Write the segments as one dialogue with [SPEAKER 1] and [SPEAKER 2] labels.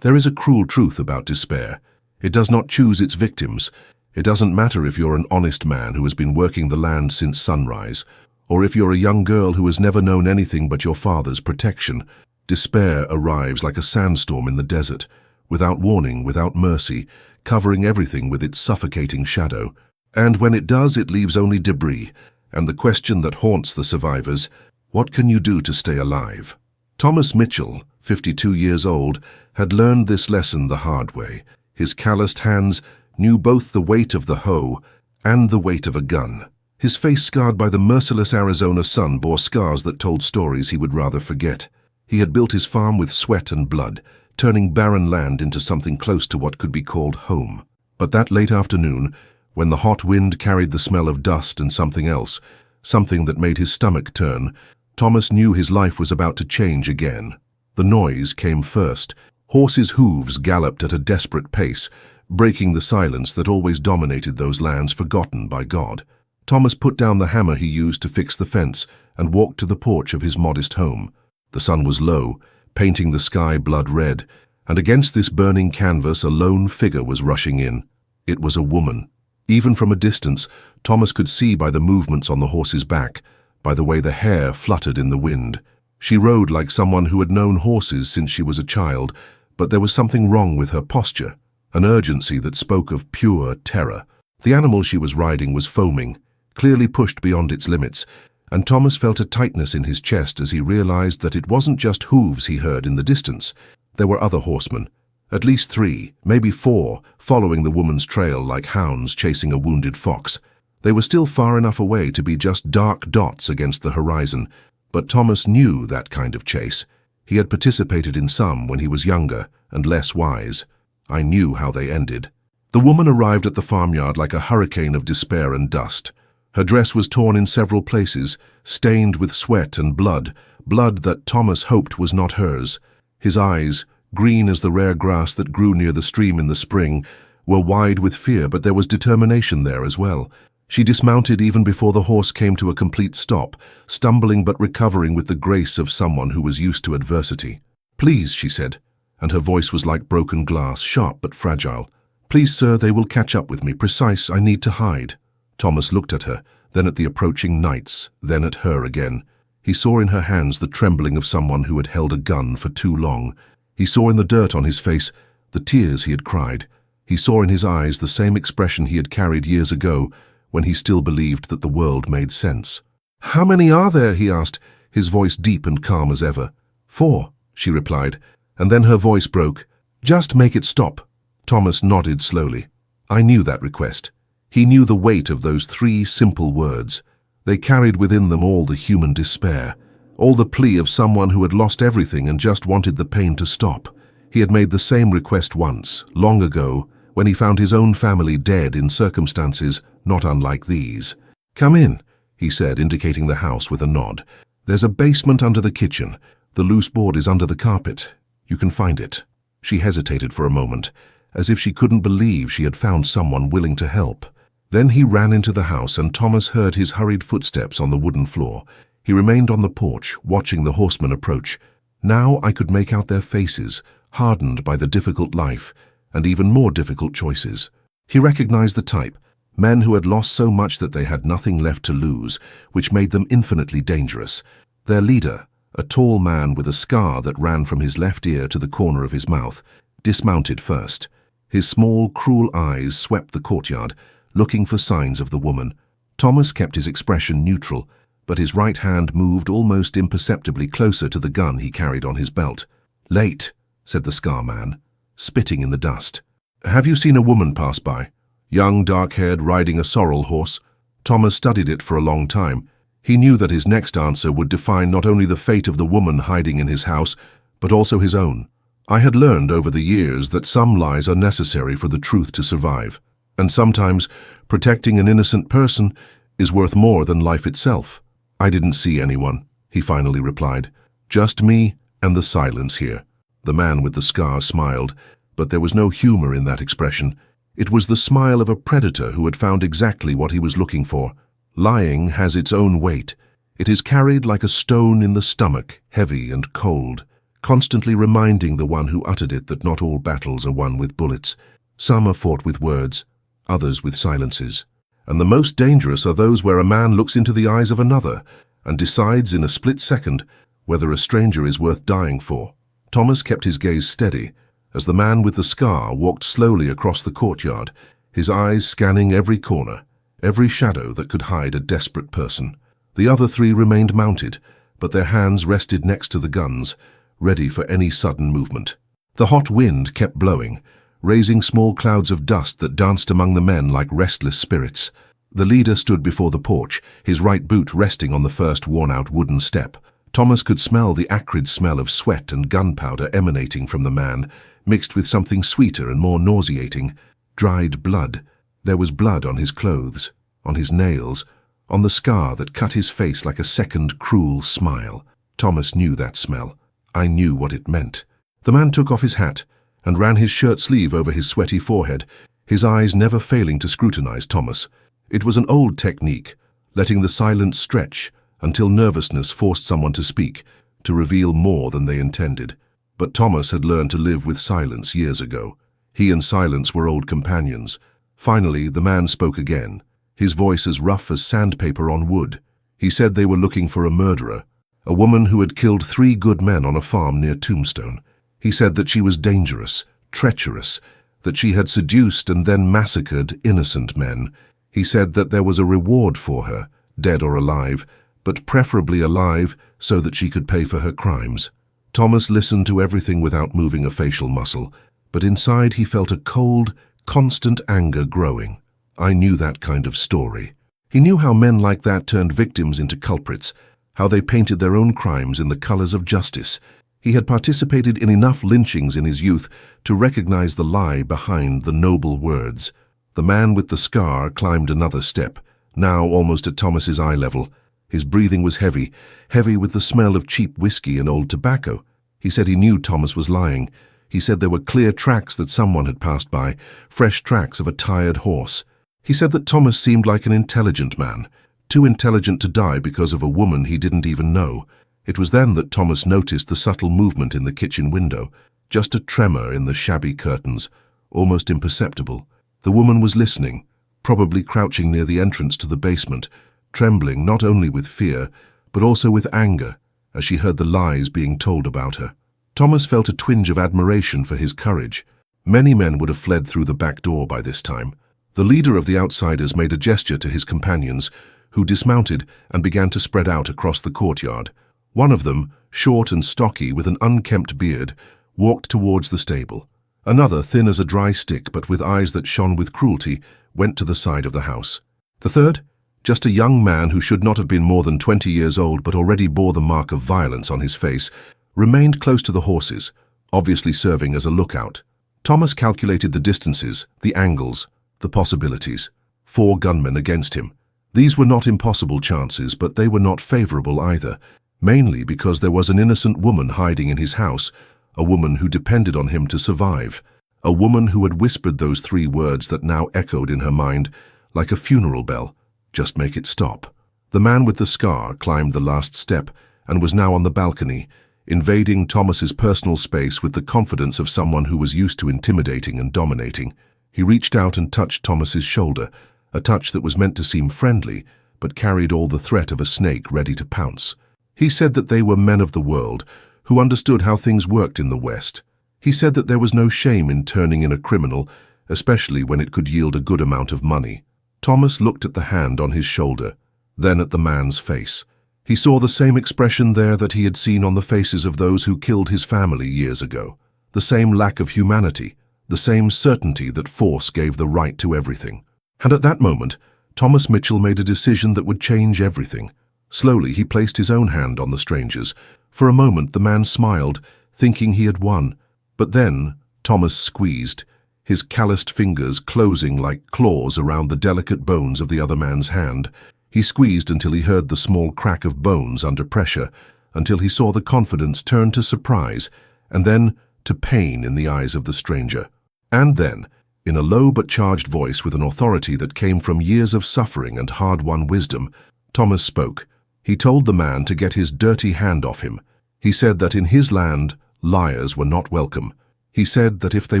[SPEAKER 1] There is a cruel truth about despair. It does not choose its victims. It doesn't matter if you're an honest man who has been working the land since sunrise, or if you're a young girl who has never known anything but your father's protection. Despair arrives like a sandstorm in the desert, without warning, without mercy, covering everything with its suffocating shadow. And when it does, it leaves only debris, and the question that haunts the survivors: what can you do to stay alive? Thomas Mitchell, 52 years old, had learned this lesson the hard way. His calloused hands knew both the weight of the hoe and the weight of a gun. His face, scarred by the merciless Arizona sun, bore scars that told stories he would rather forget. He had built his farm with sweat and blood, turning barren land into something close to what could be called home. But that late afternoon, when the hot wind carried the smell of dust and something else, something that made his stomach turn, Thomas knew his life was about to change again. The noise came first. Horses' hooves galloped at a desperate pace, breaking the silence that always dominated those lands forgotten by God. Thomas put down the hammer he used to fix the fence and walked to the porch of his modest home. The sun was low, painting the sky blood red, and against this burning canvas a lone figure was rushing in. It was a woman. Even from a distance, Thomas could see by the movements on the horse's back, by the way the hair fluttered in the wind. She rode like someone who had known horses since she was a child, but there was something wrong with her posture, an urgency that spoke of pure terror. The animal she was riding was foaming, clearly pushed beyond its limits, and Thomas felt a tightness in his chest as he realized that it wasn't just hooves he heard in the distance. There were other horsemen, at least 3, maybe 4, following the woman's trail like hounds chasing a wounded fox. They were still far enough away to be just dark dots against the horizon, but Thomas knew that kind of chase. He had participated in some when he was younger and less wise. I knew how they ended. The woman arrived at the farmyard like a hurricane of despair and dust. Her dress was torn in several places, stained with sweat and blood that Thomas hoped was not hers. His eyes, green as the rare grass that grew near the stream in the spring, were wide with fear, but there was determination there as well. She dismounted even before the horse came to a complete stop, stumbling but recovering with the grace of someone who was used to adversity. "Please," she said, and her voice was like broken glass, sharp but fragile. "Please, sir, they will catch up with me. Precise, I need to hide." Thomas looked at her, then at the approaching knights, then at her again. He saw in her hands the trembling of someone who had held a gun for too long. He saw in the dirt on his face the tears he had cried. He saw in his eyes the same expression he had carried years ago, when he still believed that the world made sense. "How many are there?" he asked, his voice deep and calm as ever. "4," she replied, and then her voice broke. "Just make it stop." Thomas nodded slowly. I knew that request. He knew the weight of those 3 simple words. They carried within them all the human despair, all the plea of someone who had lost everything and just wanted the pain to stop. He had made the same request once, long ago, when he found his own family dead in circumstances not unlike these. "Come in," he said, indicating the house with a nod. "There's a basement under the kitchen. The loose board is under the carpet. You can find it." She hesitated for a moment, as if she couldn't believe she had found someone willing to help. Then he ran into the house, and Thomas heard his hurried footsteps on the wooden floor. He remained on the porch, watching the horsemen approach. Now I could make out their faces, hardened by the difficult life, and even more difficult choices. He recognized the type, men who had lost so much that they had nothing left to lose, which made them infinitely dangerous. Their leader, a tall man with a scar that ran from his left ear to the corner of his mouth, dismounted first. His small, cruel eyes swept the courtyard, looking for signs of the woman. Thomas kept his expression neutral, but his right hand moved almost imperceptibly closer to the gun he carried on his belt. "Late," said the scar man, spitting in the dust. "Have you seen a woman pass by? Young, dark-haired, riding a sorrel horse?" Thomas studied it for a long time. He knew that his next answer would define not only the fate of the woman hiding in his house, but also his own. I had learned over the years that some lies are necessary for the truth to survive, and sometimes protecting an innocent person is worth more than life itself. "I didn't see anyone," he finally replied. "Just me and the silence here." The man with the scar smiled, but there was no humor in that expression. It was the smile of a predator who had found exactly what he was looking for. Lying has its own weight. It is carried like a stone in the stomach, heavy and cold, constantly reminding the one who uttered it that not all battles are won with bullets. Some are fought with words, others with silences. And the most dangerous are those where a man looks into the eyes of another and decides in a split second whether a stranger is worth dying for. Thomas kept his gaze steady as the man with the scar walked slowly across the courtyard, his eyes scanning every corner, every shadow that could hide a desperate person. The other three remained mounted, but their hands rested next to the guns, ready for any sudden movement. The hot wind kept blowing, raising small clouds of dust that danced among the men like restless spirits. The leader stood before the porch, his right boot resting on the first worn-out wooden step. Thomas could smell the acrid smell of sweat and gunpowder emanating from the man, mixed with something sweeter and more nauseating, dried blood. There was blood on his clothes, on his nails, on the scar that cut his face like a second cruel smile. Thomas knew that smell. I knew what it meant. The man took off his hat and ran his shirt sleeve over his sweaty forehead, his eyes never failing to scrutinize Thomas. It was an old technique, letting the silence stretch until nervousness forced someone to speak, to reveal more than they intended. But Thomas had learned to live with silence years ago. He and silence were old companions. Finally, the man spoke again, his voice as rough as sandpaper on wood. He said they were looking for a murderer, a woman who had killed 3 good men on a farm near Tombstone. He said that she was dangerous, treacherous, that she had seduced and then massacred innocent men. He said that there was a reward for her, dead or alive, but preferably alive so that she could pay for her crimes. Thomas listened to everything without moving a facial muscle, but inside he felt a cold, constant anger growing. I knew that kind of story. He knew how men like that turned victims into culprits, how they painted their own crimes in the colors of justice. He had participated in enough lynchings in his youth to recognize the lie behind the noble words. The man with the scar climbed another step, now almost at Thomas's eye level. His breathing was heavy, heavy with the smell of cheap whiskey and old tobacco. He said he knew Thomas was lying. He said there were clear tracks that someone had passed by, fresh tracks of a tired horse. He said that Thomas seemed like an intelligent man, too intelligent to die because of a woman he didn't even know. It was then that Thomas noticed the subtle movement in the kitchen window, just a tremor in the shabby curtains, almost imperceptible. The woman was listening, probably crouching near the entrance to the basement, trembling not only with fear, but also with anger as she heard the lies being told about her. Thomas felt a twinge of admiration for his courage. Many men would have fled through the back door by this time. The leader of the outsiders made a gesture to his companions, who dismounted and began to spread out across the courtyard. One of them, short and stocky with an unkempt beard, walked towards the stable. Another, thin as a dry stick but with eyes that shone with cruelty, went to the side of the house. The third, just a young man who should not have been more than 20 years old but already bore the mark of violence on his face, remained close to the horses, obviously serving as a lookout. Thomas calculated the distances, the angles, the possibilities. 4 gunmen against him. These were not impossible chances, but they were not favorable either, mainly because there was an innocent woman hiding in his house, a woman who depended on him to survive, a woman who had whispered those 3 words that now echoed in her mind like a funeral bell, "Just make it stop." The man with the scar climbed the last step and was now on the balcony, invading Thomas's personal space with the confidence of someone who was used to intimidating and dominating. He reached out and touched Thomas's shoulder, a touch that was meant to seem friendly, but carried all the threat of a snake ready to pounce. He said that they were men of the world, who understood how things worked in the West. He said that there was no shame in turning in a criminal, especially when it could yield a good amount of money. Thomas looked at the hand on his shoulder, then at the man's face. He saw the same expression there that he had seen on the faces of those who killed his family years ago. The same lack of humanity, the same certainty that force gave the right to everything. And at that moment, Thomas Mitchell made a decision that would change everything. Slowly, he placed his own hand on the stranger's. For a moment, the man smiled, thinking he had won. But then, Thomas squeezed, his calloused fingers closing like claws around the delicate bones of the other man's hand. He squeezed until he heard the small crack of bones under pressure, until he saw the confidence turn to surprise, and then to pain in the eyes of the stranger. And then, in a low but charged voice with an authority that came from years of suffering and hard-won wisdom, Thomas spoke. He told the man to get his dirty hand off him. He said that in his land, Liars were not welcome. He said that if they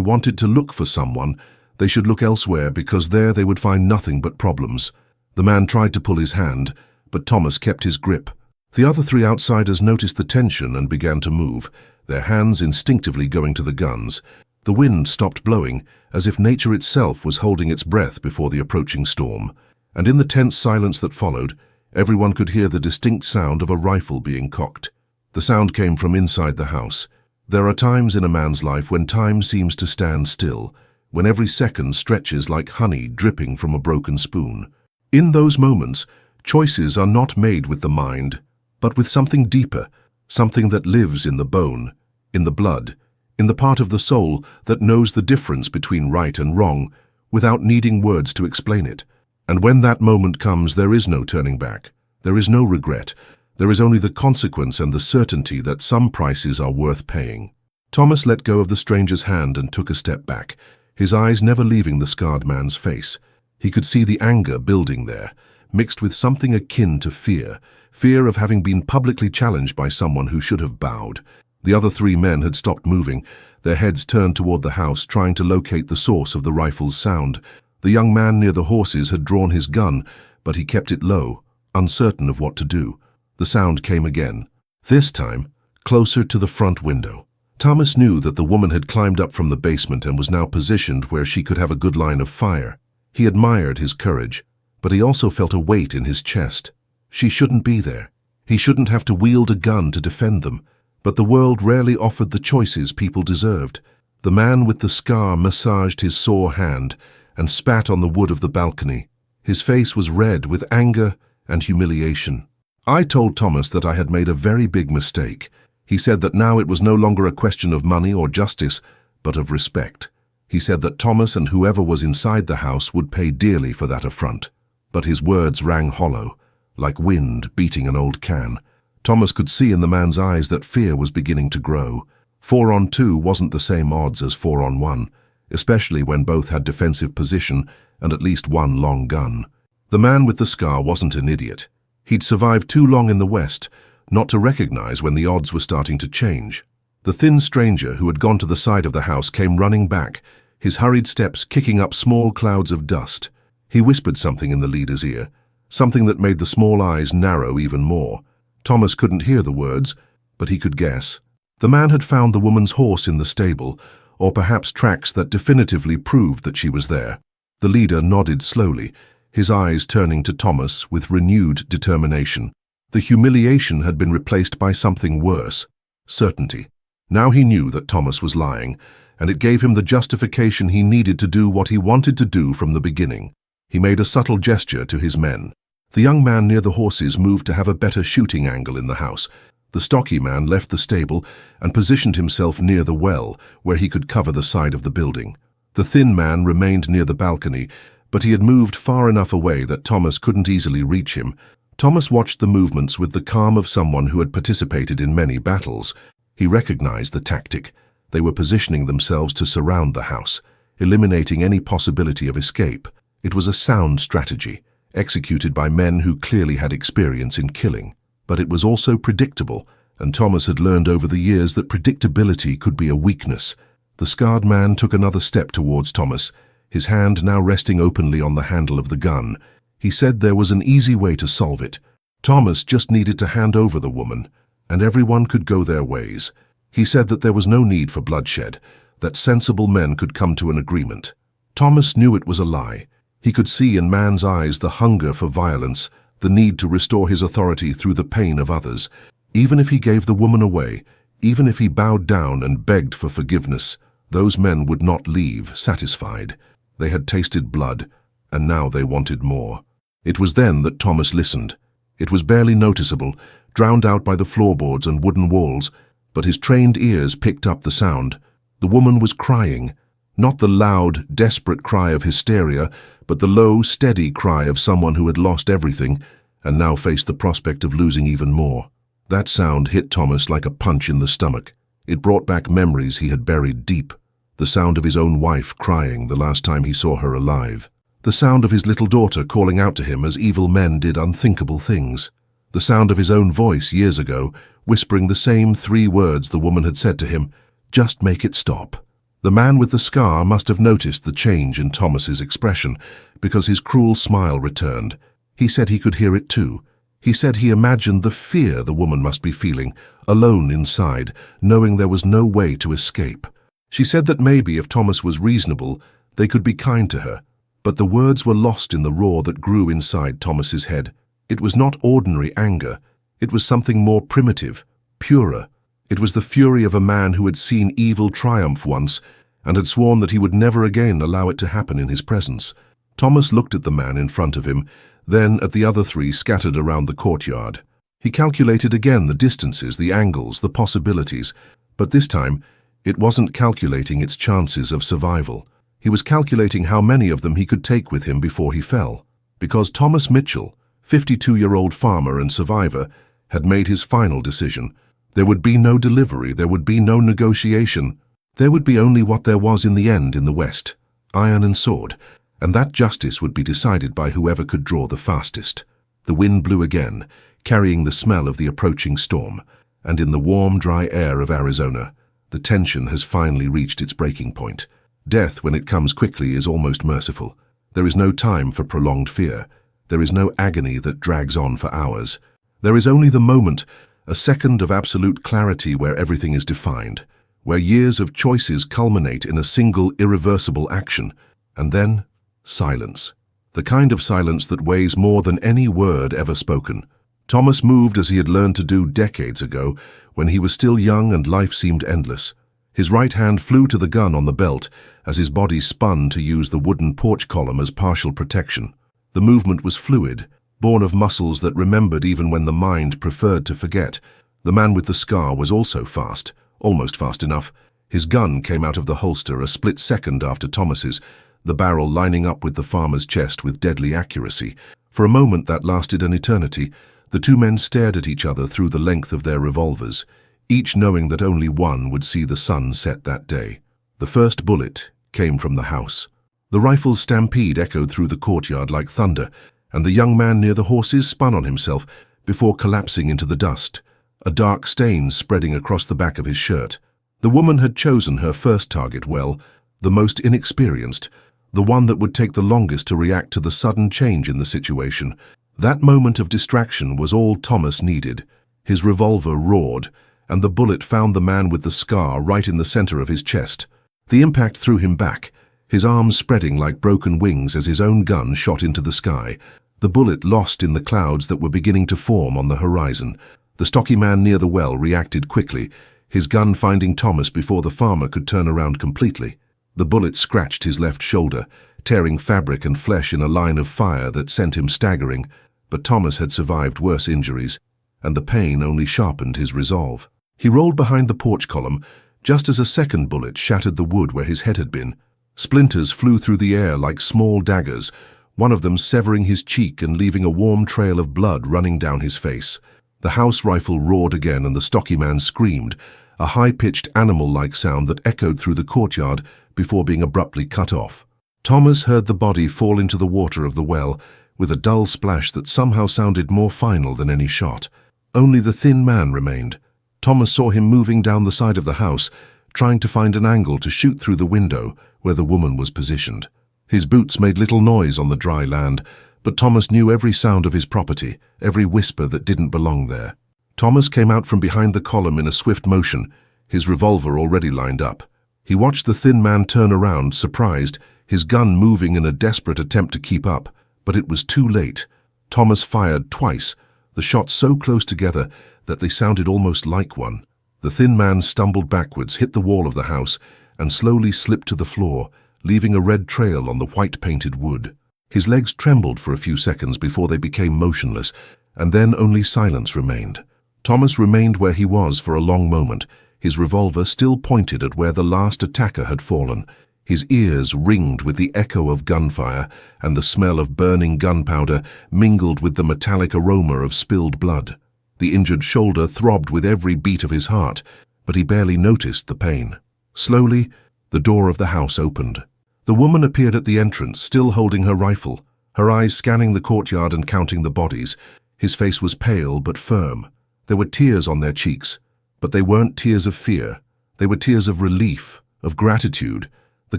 [SPEAKER 1] wanted to look for someone, they should look elsewhere because there they would find nothing but problems. The man tried to pull his hand, but Thomas kept his grip. The other three outsiders noticed the tension and began to move, their hands instinctively going to the guns. The wind stopped blowing, as if nature itself was holding its breath before the approaching storm. And in the tense silence that followed, everyone could hear the distinct sound of a rifle being cocked. The sound came from inside the house. There are times in a man's life when time seems to stand still, when every second stretches like honey dripping from a broken spoon. In those moments, choices are not made with the mind, but with something deeper, something that lives in the bone, in the blood, in the part of the soul that knows the difference between right and wrong, without needing words to explain it. And when that moment comes, there is no turning back. There is no regret. There is only the consequence and the certainty that some prices are worth paying. Thomas let go of the stranger's hand and took a step back, his eyes never leaving the scarred man's face. He could see the anger building there, mixed with something akin to fear, fear of having been publicly challenged by someone who should have bowed. The other three men had stopped moving, their heads turned toward the house, trying to locate the source of the rifle's sound. The young man near the horses had drawn his gun, but he kept it low, uncertain of what to do. The sound came again, this time closer to the front window. Thomas knew that the woman had climbed up from the basement and was now positioned where she could have a good line of fire. He admired his courage, but he also felt a weight in his chest. She shouldn't be there. He shouldn't have to wield a gun to defend them. But the world rarely offered the choices people deserved. The man with the scar massaged his sore hand and spat on the wood of the balcony. His face was red with anger and humiliation. I told Thomas that I had made a very big mistake. He said that now it was no longer a question of money or justice, but of respect. He said that Thomas and whoever was inside the house would pay dearly for that affront. But his words rang hollow, like wind beating an old can. Thomas could see in the man's eyes that fear was beginning to grow. 4 on 2 wasn't the same odds as 4 on 1, especially when both had defensive position and at least one long gun. The man with the scar wasn't an idiot. He'd survived too long in the West not to recognize when the odds were starting to change. The thin stranger who had gone to the side of the house came running back, his hurried steps kicking up small clouds of dust. He whispered something in the leader's ear, something that made the small eyes narrow even more. Thomas couldn't hear the words, but he could guess. The man had found the woman's horse in the stable, or perhaps tracks that definitively proved that she was there. The leader nodded slowly, his eyes turning to Thomas with renewed determination. The humiliation had been replaced by something worse, certainty. Now he knew that Thomas was lying, and it gave him the justification he needed to do what he wanted to do from the beginning. He made a subtle gesture to his men. The young man near the horses moved to have a better shooting angle in the house. The stocky man left the stable and positioned himself near the well, where he could cover the side of the building. The thin man remained near the balcony, but he had moved far enough away that Thomas couldn't easily reach him. Thomas watched the movements with the calm of someone who had participated in many battles. He recognized the tactic. They were positioning themselves to surround the house, eliminating any possibility of escape. It was a sound strategy, executed by men who clearly had experience in killing. But it was also predictable, and Thomas had learned over the years that predictability could be a weakness. The scarred man took another step towards Thomas, his hand now resting openly on the handle of the gun. He said there was an easy way to solve it. Thomas just needed to hand over the woman, and everyone could go their ways. He said that there was no need for bloodshed, that sensible men could come to an agreement. Thomas knew it was a lie. He could see in man's eyes the hunger for violence, the need to restore his authority through the pain of others. Even if he gave the woman away, even if he bowed down and begged for forgiveness, those men would not leave satisfied. They had tasted blood, and now they wanted more. It was then that Thomas listened. It was barely noticeable, drowned out by the floorboards and wooden walls, but his trained ears picked up the sound. The woman was crying, not the loud, desperate cry of hysteria, but the low, steady cry of someone who had lost everything and now faced the prospect of losing even more. That sound hit Thomas like a punch in the stomach. It brought back memories he had buried deep. The sound of his own wife crying the last time he saw her alive. The sound of his little daughter calling out to him as evil men did unthinkable things. The sound of his own voice years ago, whispering the same 3 words the woman had said to him, "Just make it stop." The man with the scar must have noticed the change in Thomas's expression, because his cruel smile returned. He said he could hear it too. He said he imagined the fear the woman must be feeling, alone inside, knowing there was no way to escape. She said that maybe if Thomas was reasonable, they could be kind to her. But the words were lost in the roar that grew inside Thomas's head. It was not ordinary anger. It was something more primitive, purer. It was the fury of a man who had seen evil triumph once and had sworn that he would never again allow it to happen in his presence. Thomas looked at the man in front of him, then at the other 3 scattered around the courtyard. He calculated again the distances, the angles, the possibilities, but this time it wasn't calculating its chances of survival. He was calculating how many of them he could take with him before he fell. Because Thomas Mitchell, 52-year-old farmer and survivor, had made his final decision. There would be no delivery, there would be no negotiation. There would be only what there was in the end in the West, iron and sword, and that justice would be decided by whoever could draw the fastest. The wind blew again, carrying the smell of the approaching storm, and in the warm, dry air of Arizona, the tension has finally reached its breaking point. Death, when it comes quickly, is almost merciful. There is no time for prolonged fear. There is no agony that drags on for hours. There is only the moment, a second of absolute clarity where everything is defined, where years of choices culminate in a single irreversible action, and then silence. The kind of silence that weighs more than any word ever spoken. Thomas moved as he had learned to do decades ago, when he was still young and life seemed endless. His right hand flew to the gun on the belt as his body spun to use the wooden porch column as partial protection. The movement was fluid, born of muscles that remembered even when the mind preferred to forget. The man with the scar was also fast, almost fast enough. His gun came out of the holster a split second after Thomas's, the barrel lining up with the farmer's chest with deadly accuracy. For a moment that lasted an eternity. The 2 men stared at each other through the length of their revolvers, each knowing that only one would see the sun set that day. The first bullet came from the house. The rifle's stampede echoed through the courtyard like thunder, and the young man near the horses spun on himself before collapsing into the dust, a dark stain spreading across the back of his shirt. The woman had chosen her first target well, the most inexperienced, the one that would take the longest to react to the sudden change in the situation. That moment of distraction was all Thomas needed. His revolver roared, and the bullet found the man with the scar right in the center of his chest. The impact threw him back, his arms spreading like broken wings as his own gun shot into the sky. The bullet lost in the clouds that were beginning to form on the horizon. The stocky man near the well reacted quickly, his gun finding Thomas before the farmer could turn around completely. The bullet scratched his left shoulder, tearing fabric and flesh in a line of fire that sent him staggering. But Thomas had survived worse injuries, and the pain only sharpened his resolve. He rolled behind the porch column, just as a second bullet shattered the wood where his head had been. Splinters flew through the air like small daggers, one of them severing his cheek and leaving a warm trail of blood running down his face. The house rifle roared again and the stocky man screamed, a high-pitched animal-like sound that echoed through the courtyard before being abruptly cut off. Thomas heard the body fall into the water of the well, with a dull splash that somehow sounded more final than any shot. Only the thin man remained. Thomas saw him moving down the side of the house, trying to find an angle to shoot through the window where the woman was positioned. His boots made little noise on the dry land, but Thomas knew every sound of his property, every whisper that didn't belong there. Thomas came out from behind the column in a swift motion, his revolver already lined up. He watched the thin man turn around, surprised, his gun moving in a desperate attempt to keep up. But it was too late. Thomas fired twice, the shots so close together that they sounded almost like one. The thin man stumbled backwards, hit the wall of the house, and slowly slipped to the floor, leaving a red trail on the white-painted wood. His legs trembled for a few seconds before they became motionless, and then only silence remained. Thomas remained where he was for a long moment, his revolver still pointed at where the last attacker had fallen. His ears ringed with the echo of gunfire, and the smell of burning gunpowder mingled with the metallic aroma of spilled blood. The injured shoulder throbbed with every beat of his heart, but he barely noticed the pain. Slowly, the door of the house opened. The woman appeared at the entrance, still holding her rifle, her eyes scanning the courtyard and counting the bodies. His face was pale but firm. There were tears on their cheeks, but they weren't tears of fear. They were tears of relief, of gratitude, the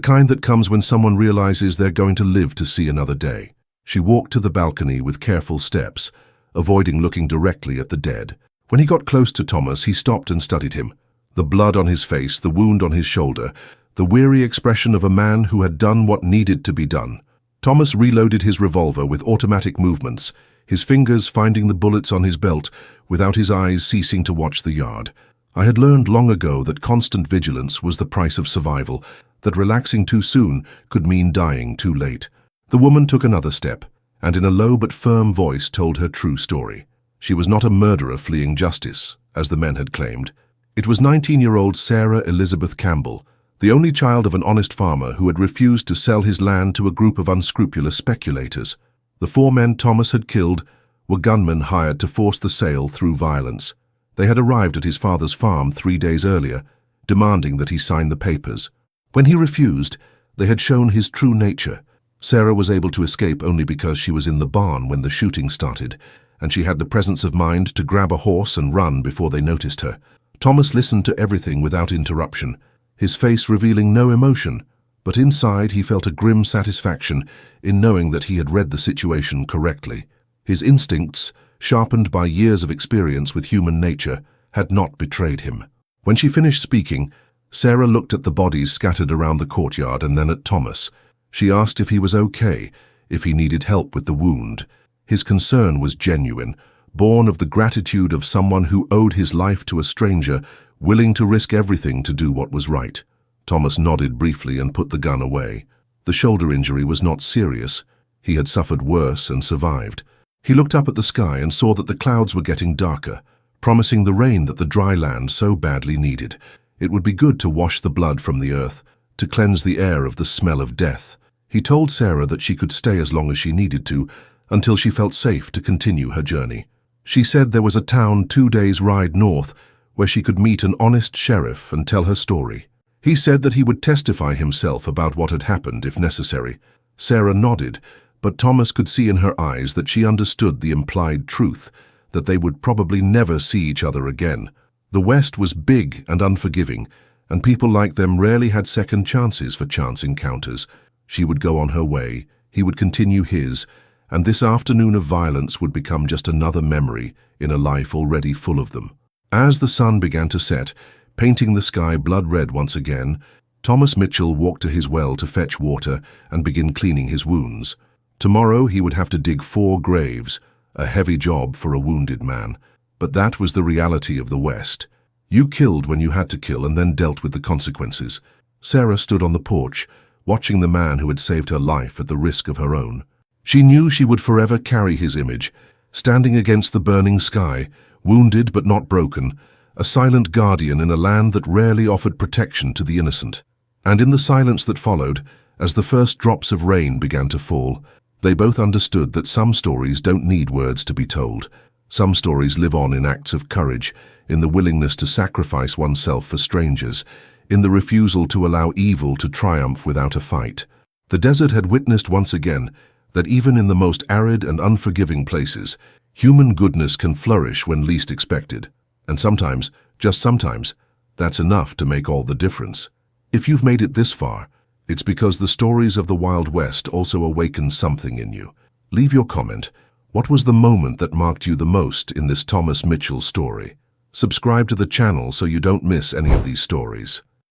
[SPEAKER 1] kind that comes when someone realizes they're going to live to see another day. She walked to the balcony with careful steps, avoiding looking directly at the dead. When he got close to Thomas, he stopped and studied him. The blood on his face, the wound on his shoulder, the weary expression of a man who had done what needed to be done. Thomas reloaded his revolver with automatic movements, his fingers finding the bullets on his belt without his eyes ceasing to watch the yard. I had learned long ago that constant vigilance was the price of survival, that relaxing too soon could mean dying too late. The woman took another step, and in a low but firm voice told her true story. She was not a murderer fleeing justice, as the men had claimed. It was 19-year-old Sarah Elizabeth Campbell, the only child of an honest farmer who had refused to sell his land to a group of unscrupulous speculators. The 4 men Thomas had killed were gunmen hired to force the sale through violence. They had arrived at his father's farm 3 days earlier, demanding that he sign the papers. When he refused, they had shown his true nature. Sarah was able to escape only because she was in the barn when the shooting started, and she had the presence of mind to grab a horse and run before they noticed her. Thomas listened to everything without interruption, his face revealing no emotion, but inside he felt a grim satisfaction in knowing that he had read the situation correctly. His instincts, sharpened by years of experience with human nature, had not betrayed him. When she finished speaking, Sarah looked at the bodies scattered around the courtyard and then at Thomas. She asked if he was okay, if he needed help with the wound. His concern was genuine, born of the gratitude of someone who owed his life to a stranger, willing to risk everything to do what was right. Thomas nodded briefly and put the gun away. The shoulder injury was not serious. He had suffered worse and survived. He looked up at the sky and saw that the clouds were getting darker, promising the rain that the dry land so badly needed. It would be good to wash the blood from the earth, to cleanse the air of the smell of death. He told Sarah that she could stay as long as she needed to, until she felt safe to continue her journey. She said there was a town 2 days' ride north where she could meet an honest sheriff and tell her story. He said that he would testify himself about what had happened if necessary. Sarah nodded, but Thomas could see in her eyes that she understood the implied truth, that they would probably never see each other again. The West was big and unforgiving, and people like them rarely had second chances for chance encounters. She would go on her way, he would continue his, and this afternoon of violence would become just another memory in a life already full of them. As the sun began to set, painting the sky blood-red once again, Thomas Mitchell walked to his well to fetch water and begin cleaning his wounds. Tomorrow he would have to dig 4 graves, a heavy job for a wounded man. But that was the reality of the West. You killed when you had to kill and then dealt with the consequences. Sarah stood on the porch, watching the man who had saved her life at the risk of her own. She knew she would forever carry his image, standing against the burning sky, wounded but not broken, a silent guardian in a land that rarely offered protection to the innocent. And in the silence that followed, as the first drops of rain began to fall, they both understood that some stories don't need words to be told. Some stories live on in acts of courage, in the willingness to sacrifice oneself for strangers, in the refusal to allow evil to triumph without a fight. The desert had witnessed once again that even in the most arid and unforgiving places, human goodness can flourish when least expected. And sometimes, just sometimes, that's enough to make all the difference. If you've made it this far, it's because the stories of the Wild West also awaken something in you. Leave your comment. What was the moment that marked you the most in this Thomas Mitchell story? Subscribe to the channel so you don't miss any of these stories.